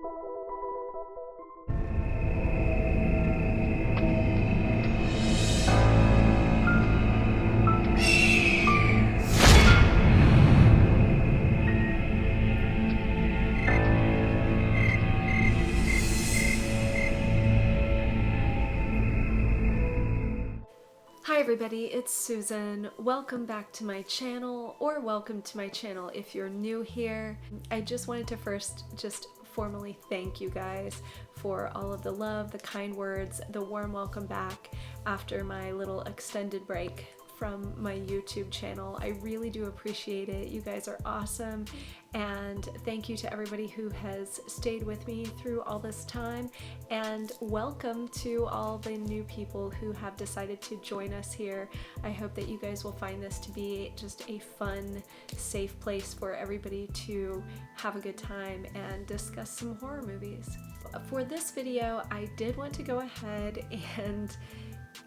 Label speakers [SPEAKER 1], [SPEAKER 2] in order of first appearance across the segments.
[SPEAKER 1] Hi everybody, it's Susan. Welcome back to my channel, or welcome to my channel if you're new here. I just wanted to first just formally thank you guys for all of the love, the kind words, the warm welcome back after my little extended break from my YouTube channel. I really do appreciate it. You guys are awesome, and thank you to everybody who has stayed with me through all this time, and welcome to all the new people who have decided to join us here. I hope that you guys will find this to be just a fun, safe place for everybody to have a good time and discuss some horror movies. For this video, I did want to go ahead and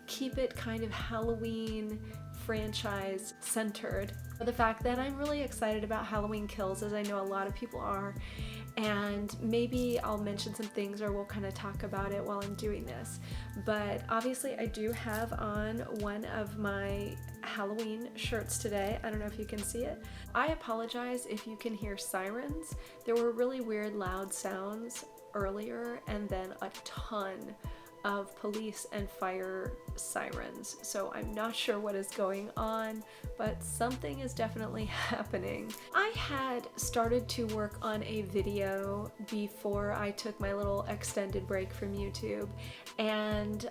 [SPEAKER 1] keep it kind of Halloween franchise centered. For the fact that I'm really excited about Halloween Kills, as I know a lot of people are, and maybe I'll mention some things or we'll kind of talk about it while I'm doing this. But obviously I do have on one of my Halloween shirts today. I don't know if you can see it. I apologize if you can hear sirens. There were really weird loud sounds earlier, and then a ton of police and fire sirens. So I'm not sure what is going on, but something is definitely happening. I had started to work on a video before I took my little extended break from YouTube, and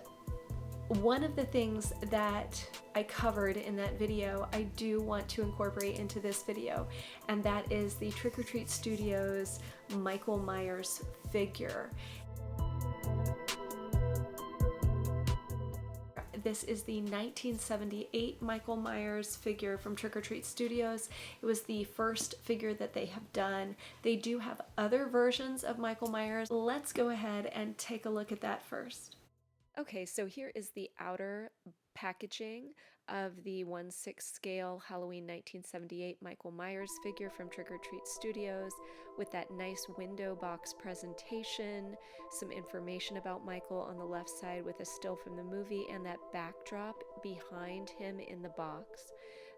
[SPEAKER 1] one of the things that I covered in that video I do want to incorporate into this video, and that is the Trick or Treat Studios Michael Myers figure. This is the 1978 Michael Myers figure from Trick or Treat Studios. It was the first figure that they have done. They do have other versions of Michael Myers. Let's go ahead and take a look at that first. Okay, so here is the outer packaging of the 1/6 scale Halloween 1978 Michael Myers figure from Trick or Treat Studios, with that nice window box presentation, some information about Michael on the left side with a still from the movie, and that backdrop behind him in the box.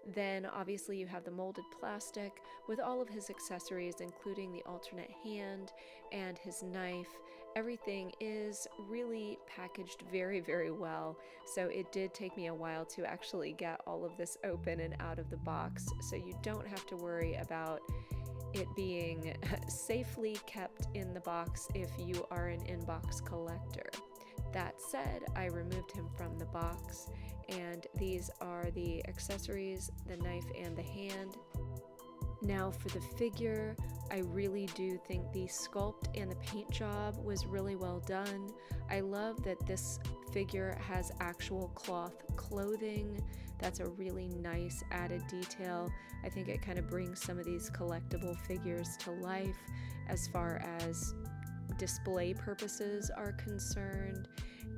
[SPEAKER 1] Then obviously you have the molded plastic with all of his accessories, including the alternate hand and his knife. Everything is really packaged very, very well. So it did take me a while to actually get all of this open and out of the box, so you don't have to worry about it being safely kept in the box if you are an in-box collector. That said, I removed him from the box, and these are the accessories, the knife and the hand. Now for the figure, I really do think the sculpt and the paint job was really well done. I love that this figure has actual cloth clothing. That's a really nice added detail. I think it kind of brings some of these collectible figures to life as far as display purposes are concerned.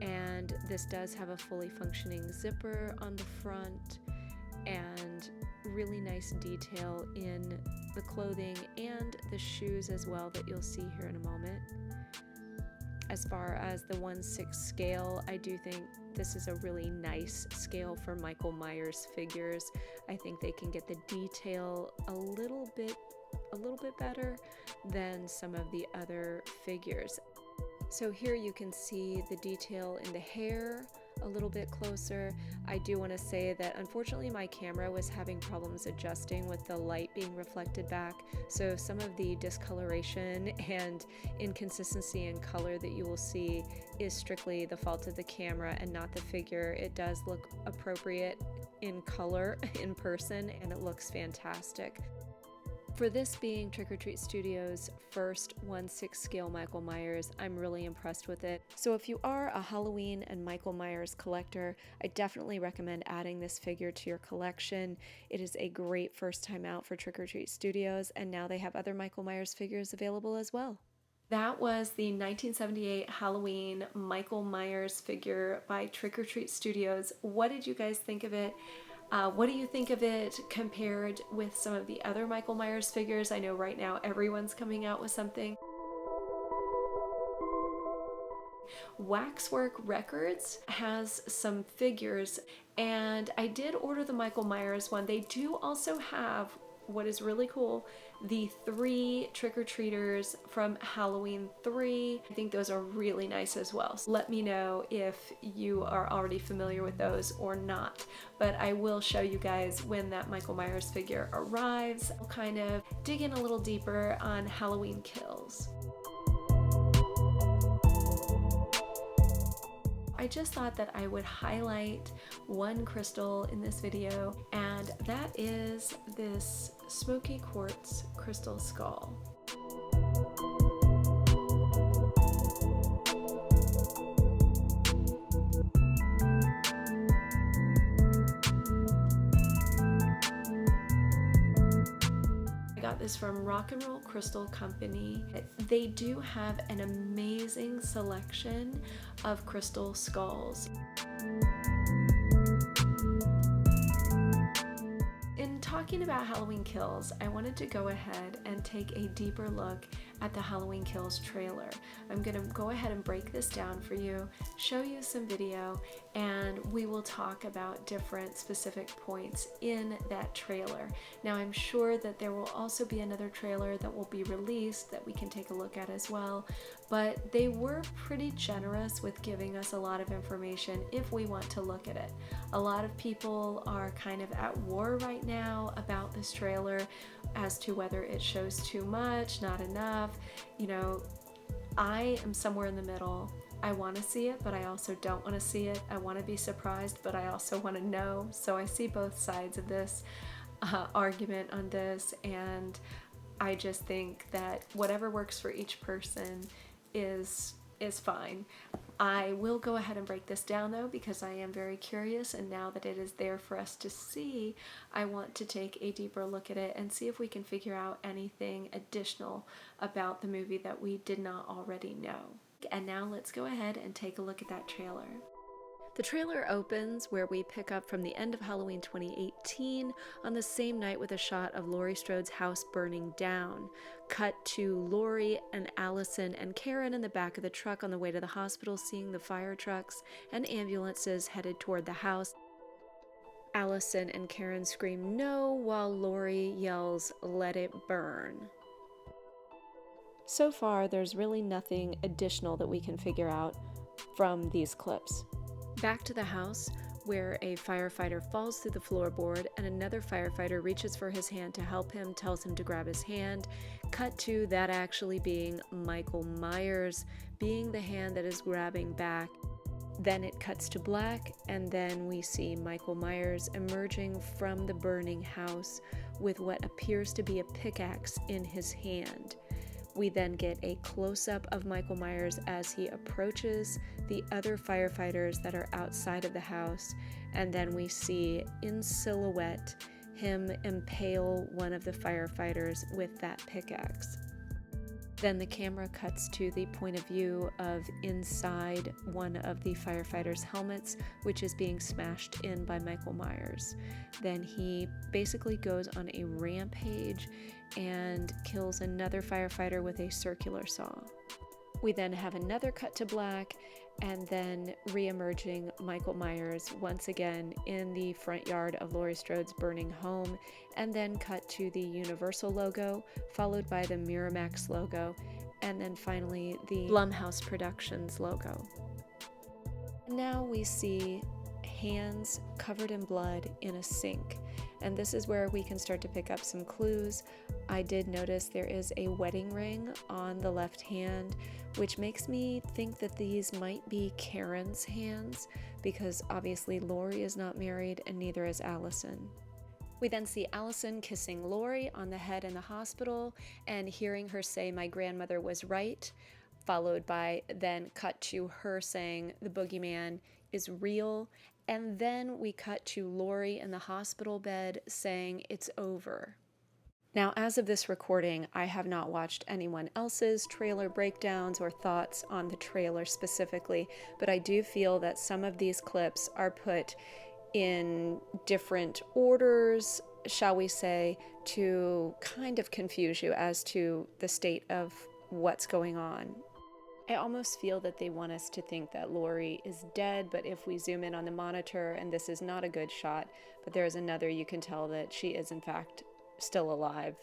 [SPEAKER 1] And this does have a fully functioning zipper on the front, and really nice detail in the clothing and the shoes as well that you'll see here in a moment. As far as the 1/6 scale, I do think this is a really nice scale for Michael Myers figures. I think they can get the detail a little bit better than some of the other figures. So here you can see the detail in the hair a little bit closer. I do want to say that unfortunately my camera was having problems adjusting with the light being reflected back, so some of the discoloration and inconsistency in color that you will see is strictly the fault of the camera and not the figure. It does look appropriate in color in person, and it looks fantastic. For this being Trick or Treat Studios' first 1/6 scale Michael Myers, I'm really impressed with it. So if you are a Halloween and Michael Myers collector, I definitely recommend adding this figure to your collection. It is a great first time out for Trick or Treat Studios, and now they have other Michael Myers figures available as well. That was the 1978 Halloween Michael Myers figure by Trick or Treat Studios. What did you guys think of it? What do you think of it compared with some of the other Michael Myers figures? I know right now everyone's coming out with something. Waxwork Records has some figures, and I did order the Michael Myers one. They do also have, what is really cool, the 3 trick-or-treaters from Halloween 3. I think those are really nice as well. So let me know if you are already familiar with those or not. But I will show you guys when that Michael Myers figure arrives. I'll kind of dig in a little deeper on Halloween Kills. I just thought that I would highlight one crystal in this video, and that is this smoky quartz crystal skull. Got this from Rock and Roll Crystal Company. They do have an amazing selection of crystal skulls. In talking about Halloween Kills, I wanted to go ahead and take a deeper look at the Halloween Kills trailer. I'm going to go ahead and break this down for you, show you some video, and we will talk about different specific points in that trailer. Now, I'm sure that there will also be another trailer that will be released that we can take a look at as well, but they were pretty generous with giving us a lot of information if we want to look at it. A lot of people are kind of at war right now about this trailer as to whether it shows too much, not enough. You know, I am somewhere in the middle. I want to see it, but I also don't want to see it. I want to be surprised, but I also want to know. So I see both sides of this argument on this, and I just think that whatever works for each person is fine. I will go ahead and break this down though, because I am very curious, and now that it is there for us to see, I want to take a deeper look at it and see if we can figure out anything additional about the movie that we did not already know. And now let's go ahead and take a look at that trailer. The trailer opens where we pick up from the end of Halloween 2018 on the same night with a shot of Laurie Strode's house burning down. Cut to Laurie and Allison and Karen in the back of the truck on the way to the hospital, seeing the fire trucks and ambulances headed toward the house. Allison and Karen scream no while Laurie yells, "Let it burn." So far, there's really nothing additional that we can figure out from these clips. Back to the house, where a firefighter falls through the floorboard and another firefighter reaches for his hand to help him, tells him to grab his hand. Cut to that actually being Michael Myers, being the hand that is grabbing back. Then it cuts to black, and then we see Michael Myers emerging from the burning house with what appears to be a pickaxe in his hand. We then get a close-up of Michael Myers as he approaches the other firefighters that are outside of the house, and then we see in silhouette him impale one of the firefighters with that pickaxe. Then the camera cuts to the point of view of inside one of the firefighters' helmets, which is being smashed in by Michael Myers. Then he basically goes on a rampage and kills another firefighter with a circular saw. We then have another cut to black, and then re-emerging Michael Myers once again in the front yard of Laurie Strode's burning home, and then cut to the Universal logo, followed by the Miramax logo, and then finally the Blumhouse Productions logo. Now we see hands covered in blood in a sink, and this is where we can start to pick up some clues. I did notice there is a wedding ring on the left hand, which makes me think that these might be Karen's hands, because obviously Laurie is not married and neither is Allison. We then see Allison kissing Laurie on the head in the hospital and hearing her say, "My grandmother was right," followed by then cut to her saying the boogeyman is real, and then we cut to Laurie in the hospital bed saying it's over. Now, as of this recording, I have not watched anyone else's trailer breakdowns or thoughts on the trailer specifically, but I do feel that some of these clips are put in different orders, shall we say, to kind of confuse you as to the state of what's going on. I almost feel that they want us to think that Lori is dead, but if we zoom in on the monitor, and this is not a good shot, but there is another, you can tell that she is in fact still alive.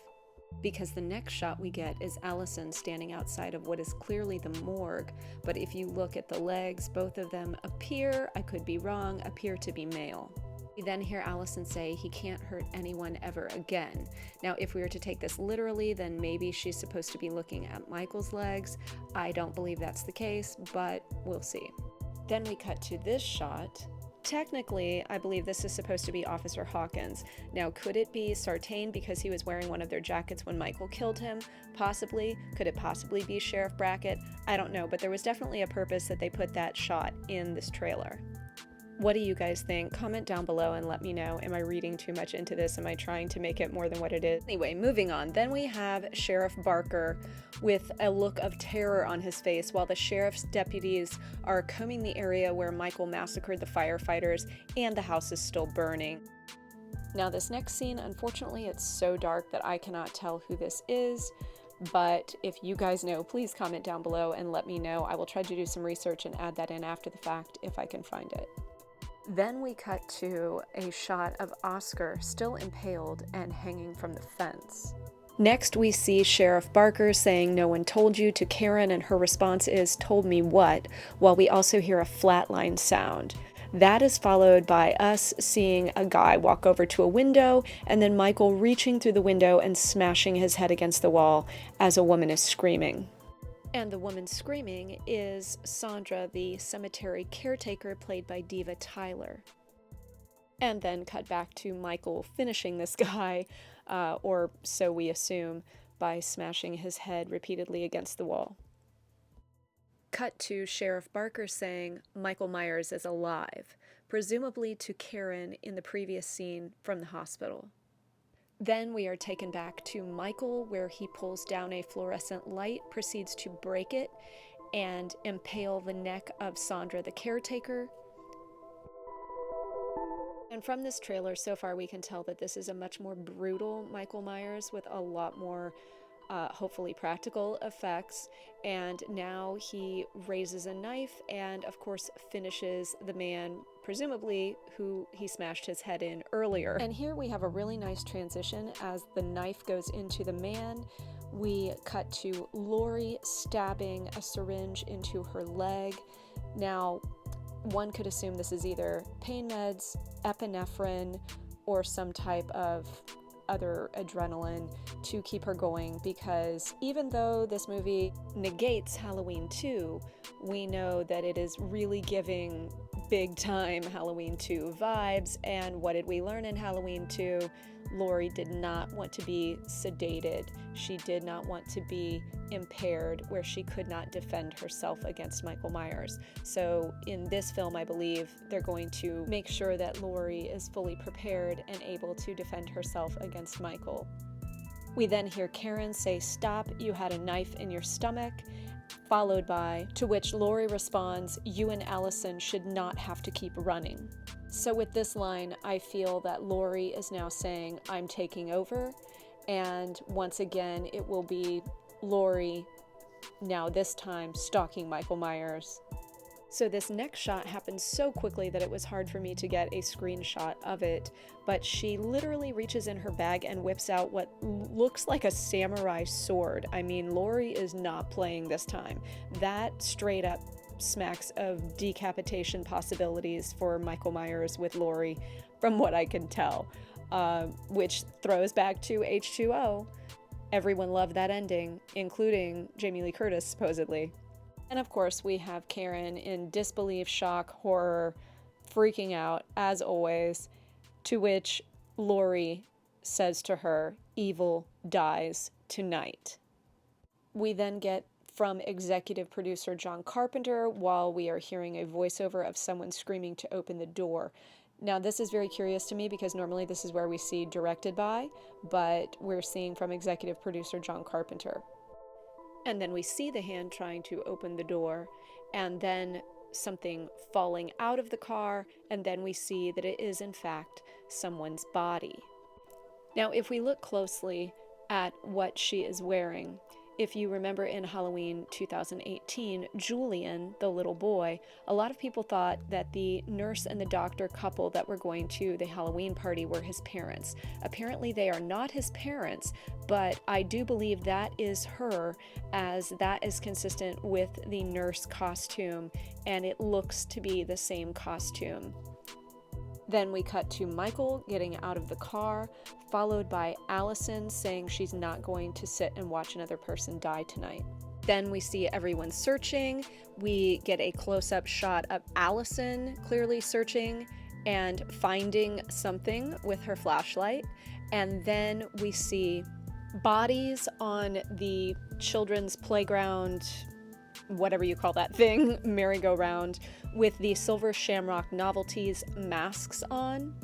[SPEAKER 1] Because the next shot we get is Allison standing outside of what is clearly the morgue, but if you look at the legs, both of them appear, I could be wrong, appear to be male. We then hear Allison say he can't hurt anyone ever again. Now, if we were to take this literally, then maybe she's supposed to be looking at Michael's legs. I don't believe that's the case, but we'll see. Then we cut to this shot. Technically, I believe this is supposed to be Officer Hawkins. Now, could it be Sartain because he was wearing one of their jackets when Michael killed him? Possibly. Could it possibly be Sheriff Brackett? I don't know, but there was definitely a purpose that they put that shot in this trailer. What do you guys think? Comment down below and let me know. Am I reading too much into this? Am I trying to make it more than what it is? Anyway, moving on. Then we have Sheriff Barker with a look of terror on his face while the sheriff's deputies are combing the area where Michael massacred the firefighters and the house is still burning. Now this next scene, unfortunately, it's so dark that I cannot tell who this is. But if you guys know, please comment down below and let me know. I will try to do some research and add that in after the fact if I can find it. Then we cut to a shot of Oscar still impaled and hanging from the fence. Next we see Sheriff Barker saying "no one told you" to Karen, and her response is "told me what?" while we also hear a flatline sound. That is followed by us seeing a guy walk over to a window and then Michael reaching through the window and smashing his head against the wall as a woman is screaming. And the woman screaming is Sandra, the cemetery caretaker, played by Diva Tyler. And then cut back to Michael finishing this guy, or so we assume, by smashing his head repeatedly against the wall. Cut to Sheriff Barker saying Michael Myers is alive, presumably to Karen in the previous scene from the hospital. Then we are taken back to Michael, where he pulls down a fluorescent light, proceeds to break it, and impale the neck of Sandra, the caretaker. And from this trailer so far, we can tell that this is a much more brutal Michael Myers with a lot more, hopefully practical effects. And now he raises a knife and, of course, finishes the man, presumably, who he smashed his head in earlier. And here we have a really nice transition as the knife goes into the man. We cut to Lori stabbing a syringe into her leg. Now, one could assume this is either pain meds, epinephrine, or some type of other adrenaline to keep her going, because even though this movie negates Halloween 2, we know that it is really giving big time Halloween 2 vibes. And what did we learn in Halloween 2? Lori did not want to be sedated. She did not want to be impaired where she could not defend herself against Michael Myers. So in this film, I believe they're going to make sure that Lori is fully prepared and able to defend herself against Michael. We then hear Karen say, "Stop, you had a knife in your stomach," followed by, to which Lori responds, "You and Allison should not have to keep running." So with this line, I feel that Lori is now saying, "I'm taking over," and once again, it will be Lori, now this time, stalking Michael Myers. So this next shot happens so quickly that it was hard for me to get a screenshot of it, but she literally reaches in her bag and whips out what looks like a samurai sword. I mean, Lori is not playing this time. That straight up smacks of decapitation possibilities for Michael Myers with Lori, from what I can tell, which throws back to H2O. Everyone loved that ending, including Jamie Lee Curtis, supposedly. And of course, we have Karen in disbelief, shock, horror, freaking out, as always, to which Lori says to her, "Evil dies tonight." We then get from executive producer John Carpenter while we are hearing a voiceover of someone screaming to open the door. Now, this is very curious to me because normally this is where we see directed by, but we're seeing from executive producer John Carpenter. And then we see the hand trying to open the door, and then something falling out of the car, and then we see that it is in fact someone's body. Now, if we look closely at what she is wearing, If you remember in Halloween 2018, Julian, the little boy, a lot of people thought that the nurse and the doctor couple that were going to the Halloween party were his parents. Apparently they are not his parents, but I do believe that is her, as that is consistent with the nurse costume, and it looks to be the same costume. Then we cut to Michael getting out of the car, followed by Allison saying she's not going to sit and watch another person die tonight. Then we see everyone searching. We get a close-up shot of Allison clearly searching and finding something with her flashlight. And then we see bodies on the children's playground, whatever you call that thing, merry-go-round, with the Silver Shamrock Novelties masks on,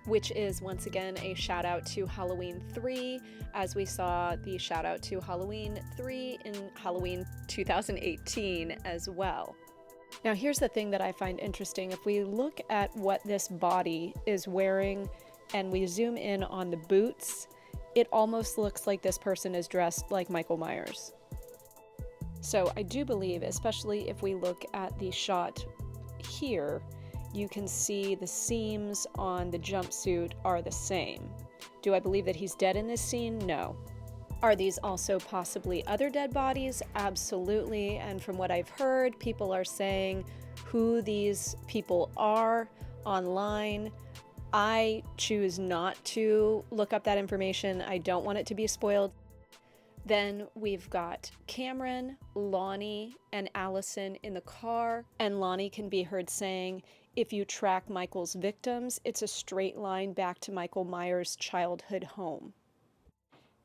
[SPEAKER 1] which is once again a shout out to Halloween 3, as we saw the shout out to Halloween 3 in Halloween 2018 as well. Now here's the thing that I find interesting. If we look at what this body is wearing and we zoom in on the boots, it almost looks like this person is dressed like Michael Myers. So I do believe, especially if we look at the shot here, you can see the seams on the jumpsuit are the same. Do I believe that he's dead in this scene? No. Are these also possibly other dead bodies? Absolutely. And from what I've heard, people are saying who these people are online. I choose not to look up that information. I don't want it to be spoiled. Then we've got Cameron, Lonnie, and Allison in the car, and Lonnie can be heard saying, if you track Michael's victims, it's a straight line back to Michael Myers' childhood home.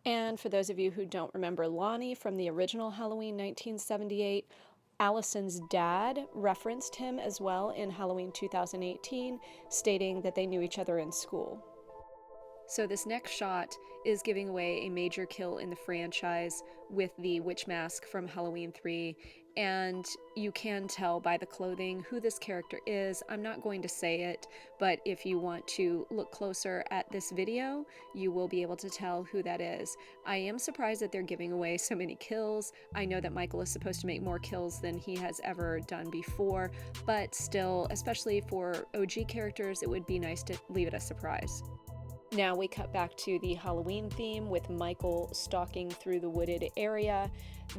[SPEAKER 1] And for those of you who don't remember Lonnie from the original Halloween 1978, Allison's dad referenced him as well in Halloween 2018, stating that they knew each other in school. So this next shot is giving away a major kill in the franchise with the witch mask from Halloween 3, and you can tell by the clothing who this character is. I'm not going to say it, but if you want to look closer at this video, you will be able to tell who that is. I am surprised that they're giving away so many kills. I know that Michael is supposed to make more kills than he has ever done before, but still, especially for OG characters, it would be nice to leave it a surprise. Now we cut back to the Halloween theme with Michael stalking through the wooded area,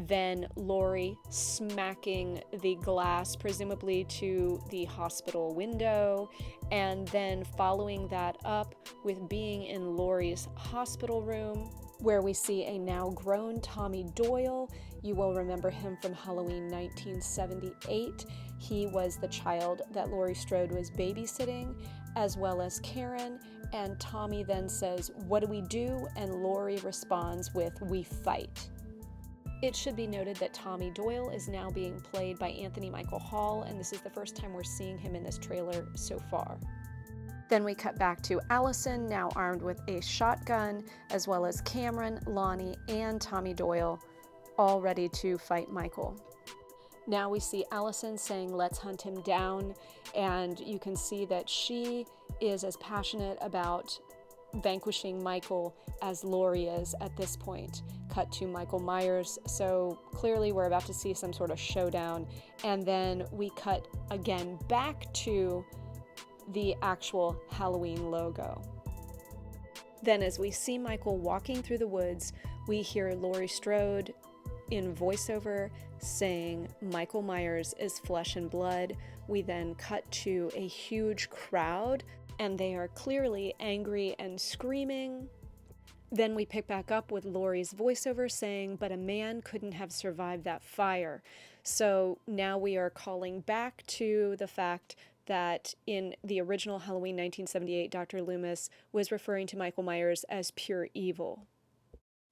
[SPEAKER 1] then Laurie smacking the glass, presumably to the hospital window, and then following that up with being in Laurie's hospital room, where we see a now grown Tommy Doyle. You will remember him from Halloween 1978. He was the child that Laurie Strode was babysitting, as well as Karen, and Tommy then says, "What do we do?" And Laurie responds with, "We fight." It should be noted that Tommy Doyle is now being played by Anthony Michael Hall, and this is the first time we're seeing him in this trailer so far. Then we cut back to Allison, now armed with a shotgun, as well as Cameron, Lonnie, and Tommy Doyle, all ready to fight Michael. Now we see Allison saying, "Let's hunt him down," and you can see that she is as passionate about vanquishing Michael as Laurie is at this point. Cut to Michael Myers, so clearly we're about to see some sort of showdown, and then we cut again back to the actual Halloween logo. Then as we see Michael walking through the woods, we hear Laurie Strode in voiceover saying, "Michael Myers is flesh and blood." We then cut to a huge crowd, and they are clearly angry and screaming. Then we pick back up with Laurie's voiceover saying, "But a man couldn't have survived that fire." So now we are calling back to the fact that in the original Halloween 1978, Dr. Loomis was referring to Michael Myers as pure evil.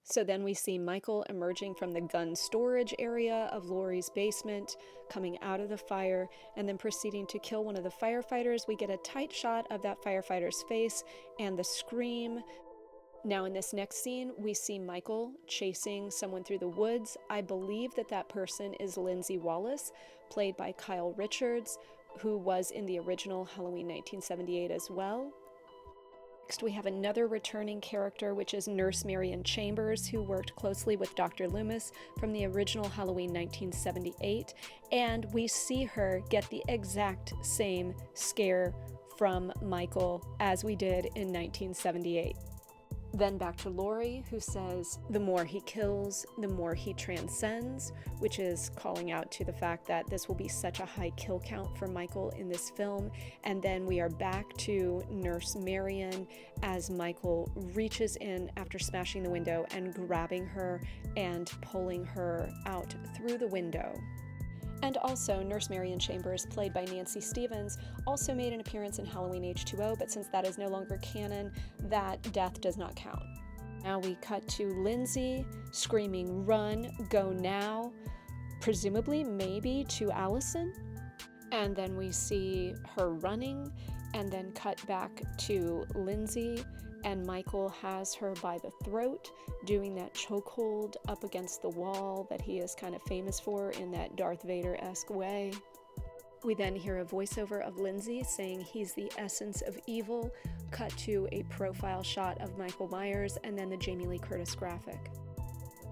[SPEAKER 1] So then we see Michael emerging from the gun storage area of Laurie's basement, coming out of the fire, and then proceeding to kill one of the firefighters. We get a tight shot of that firefighter's face and the scream. Now in this next scene, we see Michael chasing someone through the woods. I believe that that person is Lindsay Wallace, played by Kyle Richards, who was in the original Halloween 1978 as well. Next, we have another returning character, which is Nurse Marion Chambers, who worked closely with Dr. Loomis from the original Halloween 1978, and we see her get the exact same scare from Michael as we did in 1978. Then back to Laurie, who says, the more he kills, the more he transcends, which is calling out to the fact that this will be such a high kill count for Michael in this film. And then we are back to Nurse Marion as Michael reaches in after smashing the window and grabbing her and pulling her out through the window. And also, Nurse Marion Chambers, played by Nancy Stevens, also made an appearance in Halloween H2O, but since that is no longer canon, that death does not count. Now we cut to Lindsay screaming, "Run, go now," presumably maybe to Allison. And then we see her running, and then cut back to Lindsay, and Michael has her by the throat, doing that chokehold up against the wall that he is kind of famous for in that Darth Vader-esque way. We then hear a voiceover of Lindsay saying he's the essence of evil, cut to a profile shot of Michael Myers, and then the Jamie Lee Curtis graphic.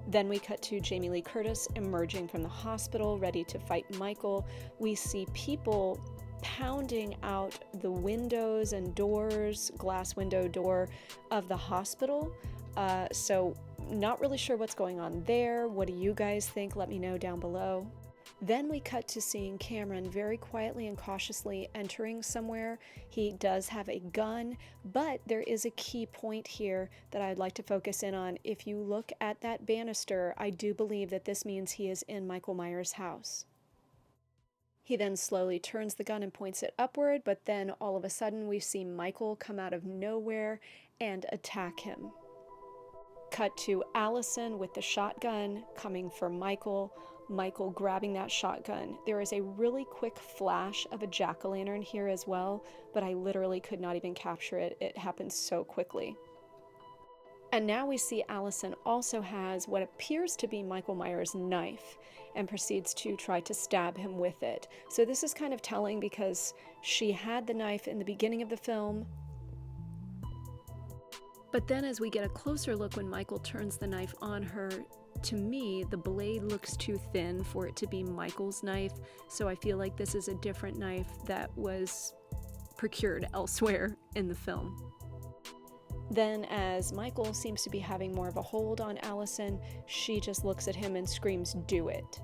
[SPEAKER 1] Then we cut to Jamie Lee Curtis emerging from the hospital, ready to fight Michael. We see people pounding out the windows and doors, glass window door of the hospital. So not really sure what's going on there. What do you guys think? Let me know down below. Then we cut to seeing Cameron very quietly and cautiously entering somewhere. He does have a gun, but there is a key point here that I'd like to focus in on. If you look at that banister, I do believe that this means he is in Michael Myers' house. He then slowly turns the gun and points it upward, but then all of a sudden we see Michael come out of nowhere and attack him. Cut to Allison with the shotgun coming for Michael, Michael grabbing that shotgun. There is a really quick flash of a jack-o'-lantern here as well, but I literally could not even capture it. It happened so quickly. And now we see Allison also has what appears to be Michael Myers' knife and proceeds to try to stab him with it. So this is kind of telling because she had the knife in the beginning of the film, but then as we get a closer look when Michael turns the knife on her, to me, the blade looks too thin for it to be Michael's knife, so I feel like this is a different knife that was procured elsewhere in the film. Then, as Michael seems to be having more of a hold on Allison, she just looks at him and screams, "Do it."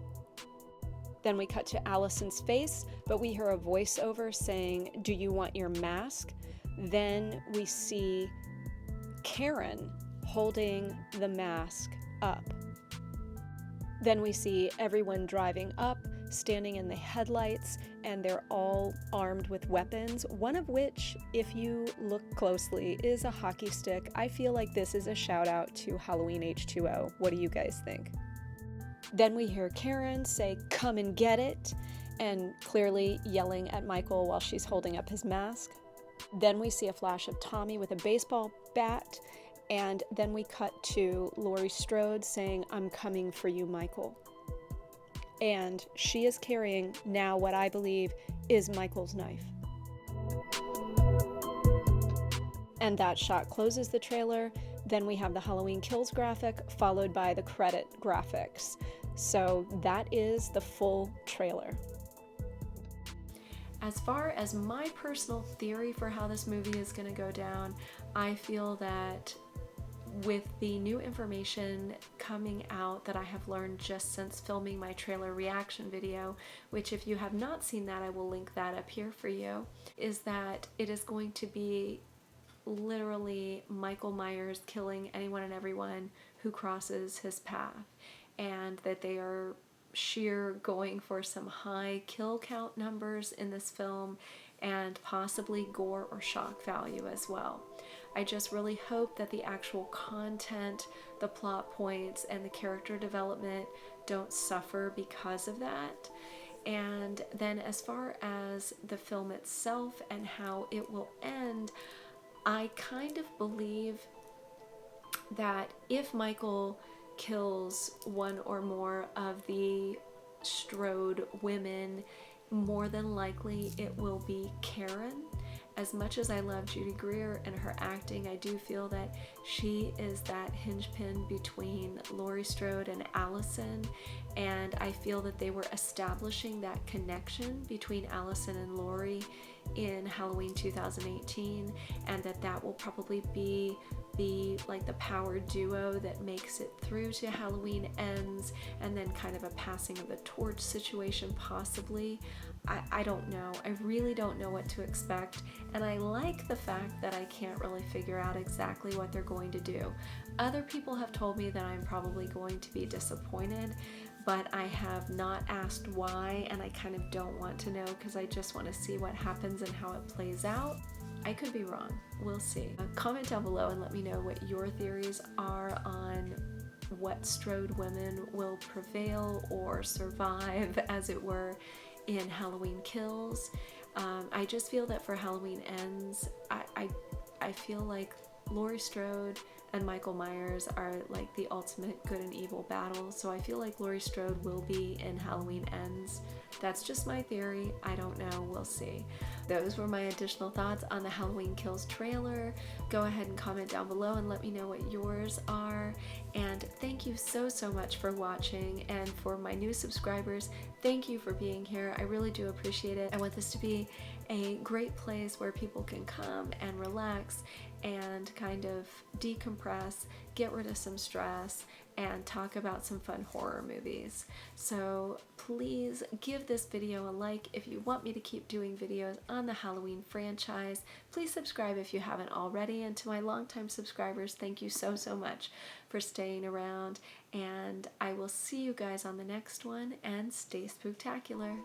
[SPEAKER 1] Then we cut to Allison's face, but we hear a voiceover saying, "Do you want your mask?" Then we see Karen holding the mask up. Then we see everyone driving up, standing in the headlights, and they're all armed with weapons, one of which, if you look closely, is a hockey stick. I feel like this is a shout out to Halloween H2O. What do you guys think? Then we hear Karen say, "Come and get it," and clearly yelling at Michael while she's holding up his mask. Then we see a flash of Tommy with a baseball bat, and then we cut to Laurie Strode saying, "I'm coming for you, Michael." And she is carrying now what I believe is Michael's knife. And that shot closes the trailer. Then we have the Halloween Kills graphic followed by the credit graphics. So that is the full trailer. As far as my personal theory for how this movie is going to go down, I feel that with the new information coming out that I have learned just since filming my trailer reaction video, which if you have not seen that, I will link that up here for you, is that it is going to be literally Michael Myers killing anyone and everyone who crosses his path, and that they are sheer going for some high kill count numbers in this film and possibly gore or shock value as well. I just really hope that the actual content, the plot points, and the character development don't suffer because of that. And then as far as the film itself and how it will end, I kind of believe that if Michael kills one or more of the Strode women, more than likely it will be Karen, as much as I love Judy Greer and her acting, I do feel that she is that hinge pin between Laurie Strode and Allison, and I feel that they were establishing that connection between Allison and Laurie in Halloween 2018, and that will probably be the power duo that makes it through to Halloween Ends, and then kind of a passing of the torch situation possibly. I don't know. I really don't know what to expect, and I like the fact that I can't really figure out exactly what they're going to do. Other people have told me that I'm probably going to be disappointed, but I have not asked why, and I kind of don't want to know because I just want to see what happens and how it plays out. I could be wrong. We'll see. Comment down below and let me know what your theories are on what Strode women will prevail or survive, as it were, in Halloween Kills. I just feel that for Halloween Ends, I feel like Laurie Strode and Michael Myers are like the ultimate good and evil battle, so I feel like Laurie Strode will be in Halloween Ends. That's just my theory. I don't know. We'll see. Those were my additional thoughts on the Halloween Kills trailer. Go ahead and comment down below and let me know what yours are. And thank you so much for watching. And for my new subscribers, thank you for being here. I really do appreciate it. I want this to be a great place where people can come and relax and kind of decompress, get rid of some stress, and talk about some fun horror movies. So please give this video a like if you want me to keep doing videos on the Halloween franchise. Please subscribe if you haven't already, and to my longtime subscribers, thank you so much for staying around, and I will see you guys on the next one, and stay spooktacular.